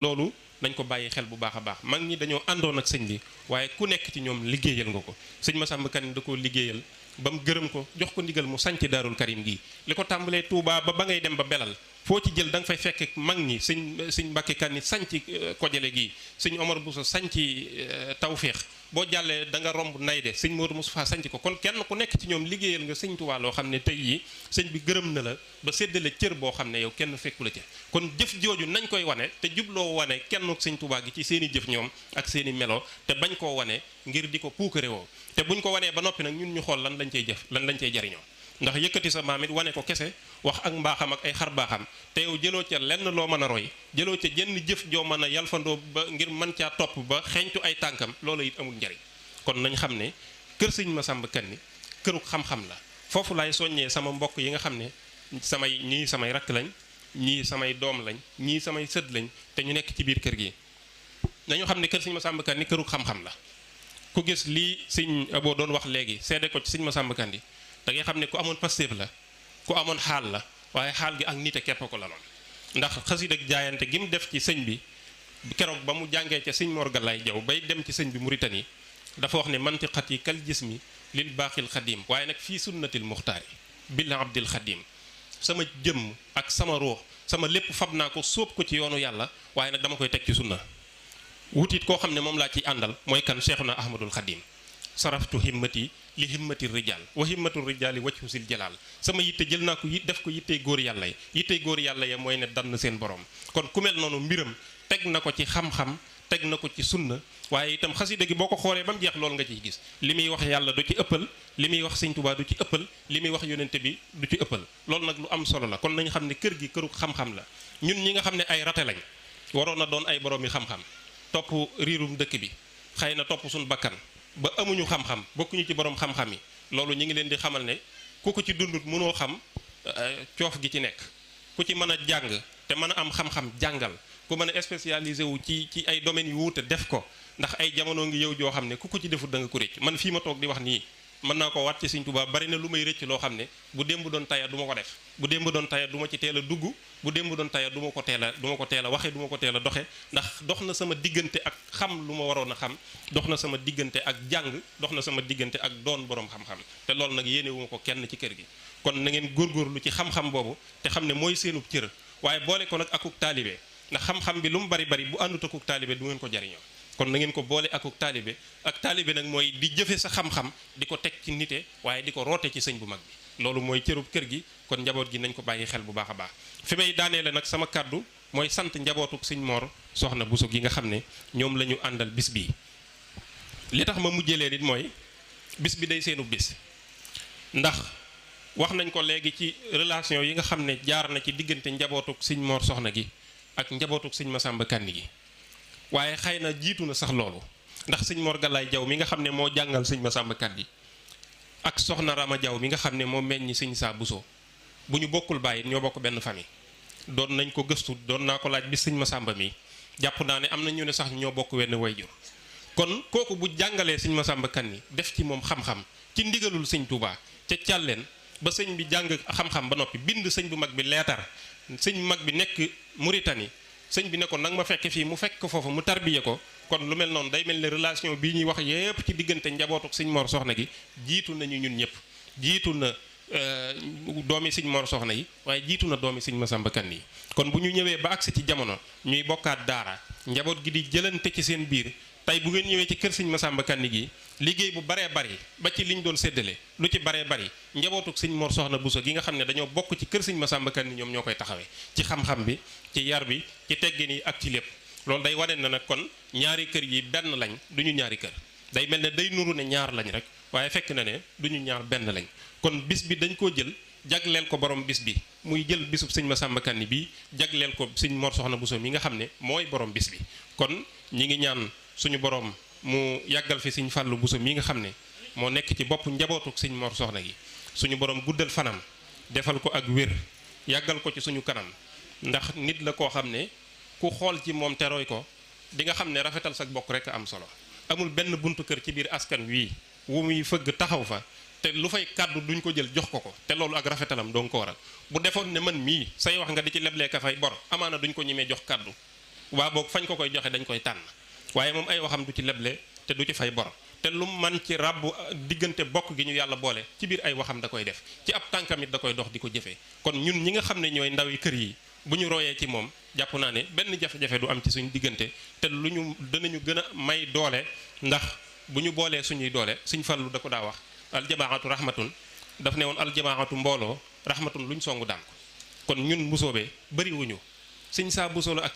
loolu nañ ko bàyyi xel bu baax a baax mag ñi dañoo àndoon ak sëñ bi waaye ku nekk ci ñoom liggéeyal nga ko sëñ Massamba Kanni da koo liggéeyal ba mu gërëm ko jox ko ndigal mu sanc Daarul Karim gii li ko tàmbalee Touba ba ngay dem ba Belal foo ci jël da nga fay fekk mag ñi sëñ Mbàkke Kanni sanc Kojale gii sëñ Omar Bousso sanc Tawféex boo jàllee da nga romb Nayde sëñ Modou Moustapha sanc ko kon kenn ku nekk ci ñoom liggéeyal nga sëñ Touba loo xam ne tey yi sëñ bi gërëm na la ba séddale cër boo xam ne yow kenn fekku la ca kon jëf jooju nañ koy wane te jubloo wane kenn sëñ Touba gi ci seen i jëf ñoom ak seen i melo te bañ koo wane ngir di ko puukare woo te buñ ko wanee ba noppi nag ñun ñu xool lan lañ cey jëf lan lañ cey jariñoo ndax yëkkati sa maam it wane ko kese wax ak mbaaxam ak ay xar baaxam te yow jëloo ca lenn loo mën a roy jëloo ca jenn jëf joo mën a yalfandoo ba ngir mën caa topp ba xeeñtu ay tànkam loolu it amul njariñ kon nañ xam ne kër sëñ Massamba Kanni këruk xam-xam la foofu laay soññee sama mbokk yi nga xam ne ñii samay rakk lañ ñii samay doom lañ ñii samay sët lañ te ñu nekk ci biir kër gi nañu xam ne kër sëñ Massamba Kanni këruk xam-xam la ku gis lii sëñ Abo doon wax léegi seede ko ci sëñ Massamba Kanni da ngay xam ne ku amoon pastéef la ku amoon xaal la waaye xaal gi ak nite képp ko la noonu ndax xasida ak jaayante gi mu def ci sëñ bi keroog ba mu jàngee ca sëñ Mor Galaay Jaw bay dem ci sëñ bi Muritani dafa wax ne mantiqat yi kal jismi lil baaxil xadim waaye nag fii sunnatil muxtaari bil abdil xadim sama jëmm ak sama ruux sama lépp fab naa ko sóob ko ci yoonu yàlla waaye nag dama koy teg ci sunna wutit koo xam ne moom laa ciy àndal mooy kan Cheikhuna Ahmadul Xadim saraftu himmati li himmati rijal wa himmatu rijali wajhu sil jalal sama yitte jël naa ko def ko yittey góor yàlla yi yittey góor yàlla ya mooy ne dann seen borom kon ku mel noonu mbiram teg na ko ci xam-xam teg na ko ci sunna waaye itam xasida gi boo ko xoolee ba mu jeex loolu nga ciy gis li muy wax yàlla du ci ëppal li muy wax sëñ Tuubaa du ci ëppal li muy wax yonente bi du ci ëppal loolu nag lu am solo la kon nañu xam ne kër gi këru xam-xam la ñun ñi nga xam ne ay rate lañ waroon na doon ay borom yi xam-xam topp riirum dëkk bi xëy na topp suñu bakkan ba amuñu xam-xam bokkuñu ci borom xam-xam yi loolu ñu ngi leen di xamal ne ku ko ci dundut mënoo xam coof gi ci nekk ku ci mën a jàng te mën a am xam-xam jàngal ku mën a spécialisé wu ci ay domaines yu wuute def ko ndax ay jamono ngi yow joo xam ne ku ko ci defut da nga ko rëcc man fii ma toog di wax nii mën naa ko waat ci Sëñ Tuubaa bari na lu may rëcc loo xam ne bu démb doon taya du ma ko def bu démb doon taya du ma ci teel a dugg bu démb doon taya du ma ko teel a waxe du ma ko teel a doxe ndax dox na sama diggante ak xam lu ma waroon a xam dox na sama diggante ak jàng dox na sama diggante ak doon borom xam-xam te loolu nag yéene wu ma ko kenn ci kër gi kon na ngeen góorgóorlu ci xam-xam boobu te xam ne mooy seenub cër waaye boole ko nag akuk taalibe ndax xam-xam bi lu mu bari bari bu àndut akuk taalibe du ngeen ko jariñoo kon na ngeen ko boole akuk taalibe ak taalibe nag mooy di jëfe sa xam-xam di ko teg ci nite waaye di ko roote ci sëñ bu mag bi loolu mooy cërub kër gi kon njaboot gi nañ ko bàyyi xel bu baax a baax fi may daaneele nag sama kàddu mooy sant njabootuk sëñ Mor Soxna Bousso gi nga xam ne ñoom la ñu àndal bis bii li tax ma mujjee leen it mooy bis bi day seenu bis ndax wax nañ ko léegi ci relation yi nga xam ne jaar na ci diggante njabootuk sëñ Mor Soxna gi ak njabootuk sëñ Massamba Kanni gi waaye xëy na jiitu na sax loolu ndax sëñ Mor Galaay Jaw mi nga xam ne moo jàngal sëñ Massamba Kanni ak soxna Rama Jaw mi nga xam ne moo meññi sëñ Saa Bousso bu ñu bokkul bàyyi ñoo bokk benn famille doon nañ ko gëstu doon naa ko laaj bi sëñ Massamba mi jàpp naa ne am na ñu ne sax ñoo bokk wenn wayjur kon kooku bu jàngalee sëñ Massamba Kanni def ci moom xam-xam ci ndigalul sëñ Touba ca càlleen ba sëñ bi jàng xam-xam ba noppi bind sëñ bu mag bi leetar sëñ bu mag bi nekk Mauritanie sëñ bi ne ko nag ma fekk fii mu fekk ko foofu mu tarbiye ko kon lu mel noonu day mel ne relation bii ñuy wax yépp ci diggante njabootuk sëñ Mor Soxna gi jiitu nañu ñun ñëpp jiitu na doomi sëñ Mor Soxna yi waaye jiitu na doomi sëñ Massamba Kanni yi kon bu ñu ñëwee ba agsi ci jamono ñuy bokkaat daara njaboot gi di jëlante ci seen biir tey bu ngeen ñëwee ci kër sëñ Massamba Kanni gi liggéey bu baree bari ba ci liñ doon séddale lu ci baree bari njabootuk sëñ Mor Soxna Bousso gi nga xam ne dañoo bokk ci kër sëñ Massamba Kanni ñoom ñoo koy taxawee ci xam-xam bi ci yar bi ci teggin yi ak ci lépp loolu day wane na nag kon ñaari kër yi benn lañ du ñu ñaari kër day mel ne day nuru ne ñaar lañ rek waaye fekk na ne du ñu ñaar benn lañ kon bis bi dañ koo jël jagleel ko borom bis bi muy jël bisub sëñ Massamba Kanni bi jagleel ko sëñ Mor Soxna Bousso mi nga xam ne mooy borom bis bi kon ñi ngi ñaan suñu borom mu yàggal fi sëñ Fàllu Bousso mi nga xam ne moo nekk ci bopp njabootuk sëñ Mor Soxna gi suñu borom guddal fanam defal ko ak wér yàggal ko ci suñu kanam ndax nit la koo xam ne ku xool ci moom te roy ko di nga xam ne rafetal sa bokk rek am solo amul benn buntu kër ci biir askan wii wu muy fëgg taxaw fa te lu fay kàddu duñ ko jël jox ko ko te loolu ak rafetalam doo nga ko waral bu defoon ne man mii say wax nga di ci leblee ka fay bor amaana duñ ko ñemee jox kàddu waa boog fañ ko koy joxe dañ koy tànn waaye moom ay waxam du ci leble te du ci fay bor te lu man ci rabbu diggante bokk gi ñu yàlla boole ci biir ay waxam da koy def ci ab tànkam it da koy dox di ko jëfee kon ñun ñi nga xam ne ñooy ndawi kër yi bu ñu royee ci moom jàpp naa ne benn jafe-jafe du am ci suñu diggante te lu ñu danañu gën a may doole ndax bu ñu boolee suñuy doole suñ fallu da ko daa wax aljamaatu rahmatun daf ne woon aljamaatu mbooloo rahmatun luñ songu daan ko kon ñun mbusóobee bëri wuñu sëñ saa busoo la ak